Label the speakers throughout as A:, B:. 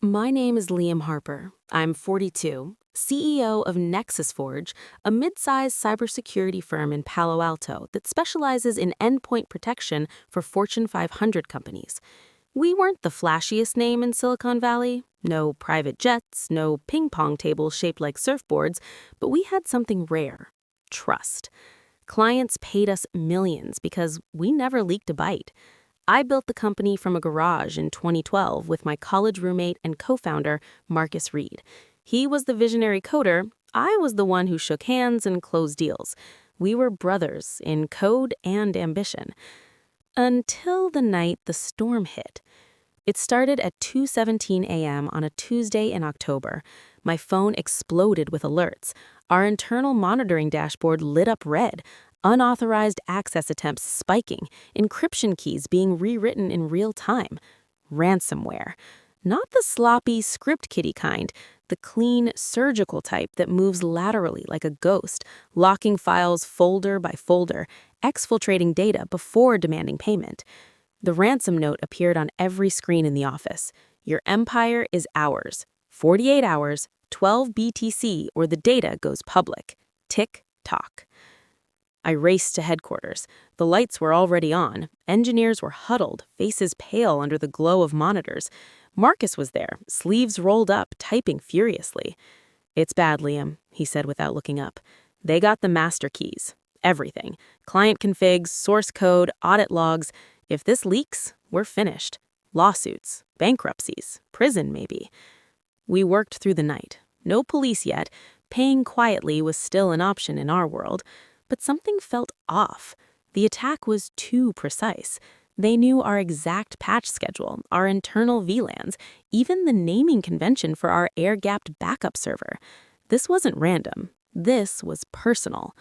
A: My name is Liam Harper. I'm 42, CEO of Nexus Forge, a mid-sized cybersecurity firm in Palo Alto that specializes in endpoint protection for Fortune 500 companies. We weren't the flashiest name in Silicon Valley, no private jets, no ping pong tables shaped like surfboards, but we had something rare: trust. Clients paid us millions because we never leaked a bite. I built the company from a garage in 2012 with my college roommate and co-founder, Marcus Reed. He was the visionary coder. I was the one who shook hands and closed deals. We were brothers in code and ambition. Until the night the storm hit. It started at 2:17 a.m. on a Tuesday in October. My phone exploded with alerts. Our internal monitoring dashboard lit up red. Unauthorized access attempts spiking. Encryption keys being rewritten in real time. Ransomware. Not the sloppy script kiddie kind, the clean, surgical type that moves laterally like a ghost, locking files folder by folder, exfiltrating data before demanding payment. The ransom note appeared on every screen in the office. Your empire is ours. 48 hours, 12 BTC, or the data goes public. Tick tock. I raced to headquarters. The lights were already on. Engineers were huddled, faces pale under the glow of monitors. Marcus was there, sleeves rolled up, typing furiously. "It's bad, Liam," he said without looking up. "They got the master keys. Everything. Client configs, source code, audit logs. If this leaks, we're finished. Lawsuits, bankruptcies, prison maybe." We worked through the night. No police yet. Paying quietly was still an option in our world. But something felt off. The attack was too precise. They knew our exact patch schedule, our internal VLANs, even the naming convention for our air-gapped backup server. This wasn't random. This was personal.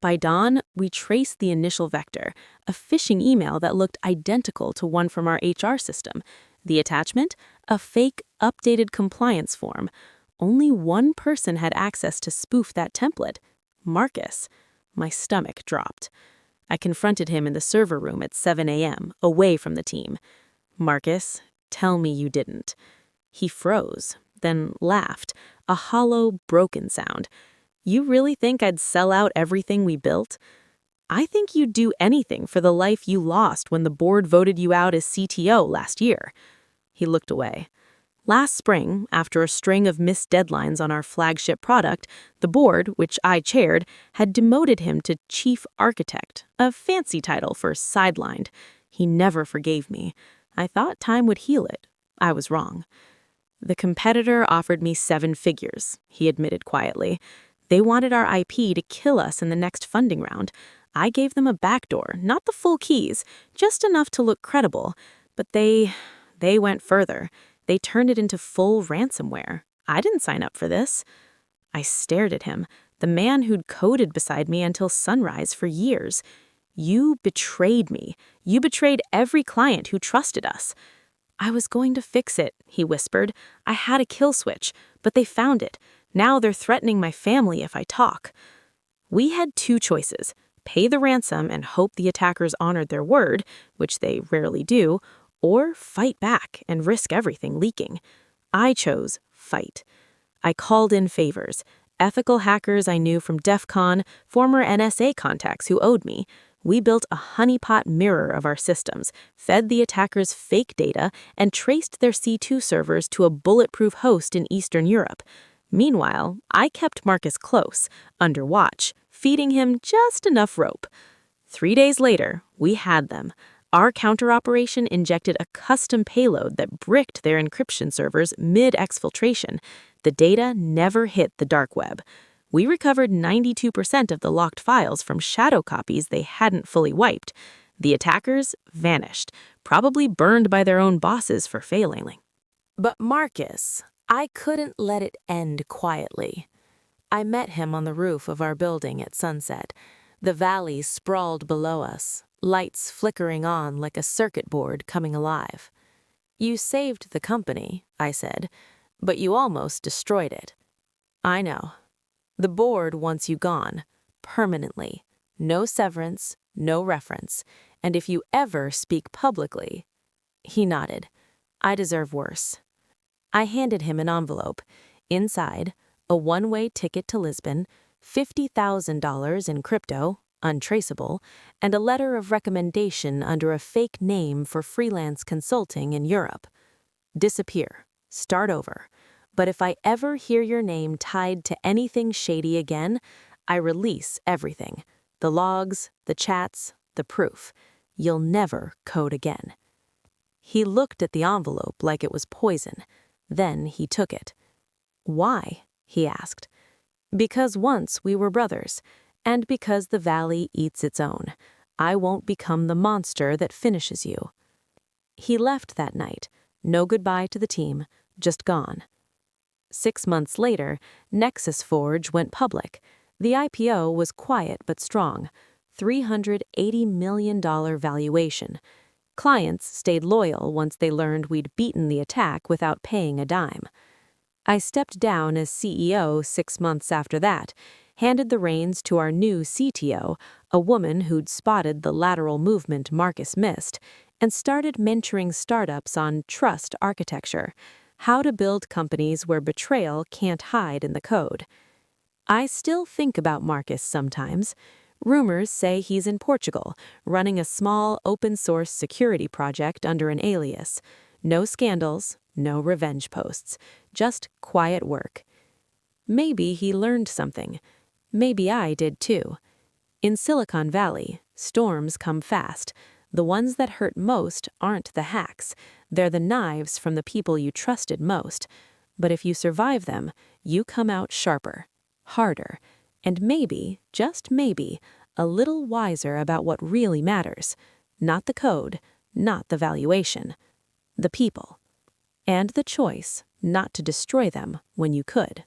A: By dawn, we traced the initial vector, a phishing email that looked identical to one from our HR system. The attachment? A fake, updated compliance form. Only one person had access to spoof that template: Marcus. My stomach dropped. I confronted him in the server room at 7 a.m., away from the team. "Marcus, tell me you didn't." He froze, then laughed, a hollow, broken sound. "You really think I'd sell out everything we built? I think you'd do anything for the life you lost when the board voted you out as CTO last year." He looked away. Last spring, after a string of missed deadlines on our flagship product, the board, which I chaired, had demoted him to chief architect, a fancy title for sidelined. He never forgave me. I thought time would heal it. I was wrong. "The competitor offered me 7 figures," he admitted quietly. "They wanted our IP to kill us in the next funding round. I gave them a backdoor, not the full keys, just enough to look credible. But they went further. They turned it into full ransomware. I didn't sign up for this." I stared at him, the man who'd coded beside me until sunrise for years. "You betrayed me. You betrayed every client who trusted us." "I was going to fix it," he whispered. "I had a kill switch, but they found it. Now they're threatening my family if I talk." We had 2 choices: pay the ransom and hope the attackers honored their word, which they rarely do, or fight back and risk everything leaking. I chose fight. I called in favors. Ethical hackers I knew from DEF CON, former NSA contacts who owed me. We built a honeypot mirror of our systems, fed the attackers fake data, and traced their C2 servers to a bulletproof host in Eastern Europe. Meanwhile, I kept Marcus close, under watch, feeding him just enough rope. 3 days later, we had them. Our counter-operation injected a custom payload that bricked their encryption servers mid-exfiltration. The data never hit the dark web. We recovered 92% of the locked files from shadow copies they hadn't fully wiped. The attackers vanished, probably burned by their own bosses for failing. But Marcus, I couldn't let it end quietly. I met him on the roof of our building at sunset. The valley sprawled below us, lights flickering on like a circuit board coming alive. "You saved the company," I said, "but you almost destroyed it." "I know. The board wants you gone, permanently. No severance, no reference. And if you ever speak publicly—" He nodded. "I deserve worse." I handed him an envelope. Inside, a one-way ticket to Lisbon, $50,000 in crypto, untraceable, and a letter of recommendation under a fake name for freelance consulting in Europe. Disappear. Start over. But if I ever hear your name tied to anything shady again, I release everything. The logs, the chats, the proof. You'll never code again. He looked at the envelope like it was poison. Then he took it. Why? He asked. Because once we were brothers, and because the valley eats its own. I won't become the monster that finishes you. He left that night. No goodbye to the team, just gone. 6 months later, Nexus Forge went public. The IPO was quiet but strong, $380 million valuation. Clients stayed loyal once they learned we'd beaten the attack without paying a dime. I stepped down as CEO 6 months after that, handed the reins to our new CTO, a woman who'd spotted the lateral movement Marcus missed, and started mentoring startups on trust architecture, how to build companies where betrayal can't hide in the code. I still think about Marcus sometimes. Rumors say he's in Portugal, running a small open-source security project under an alias. No scandals, no revenge posts, just quiet work. Maybe he learned something. Maybe I did too. In Silicon Valley, storms come fast. The ones that hurt most aren't the hacks. They're the knives from the people you trusted most. But if you survive them, you come out sharper, harder, and maybe, just maybe, a little wiser about what really matters. Not the code, not the valuation. The people. And the choice not to destroy them when you could.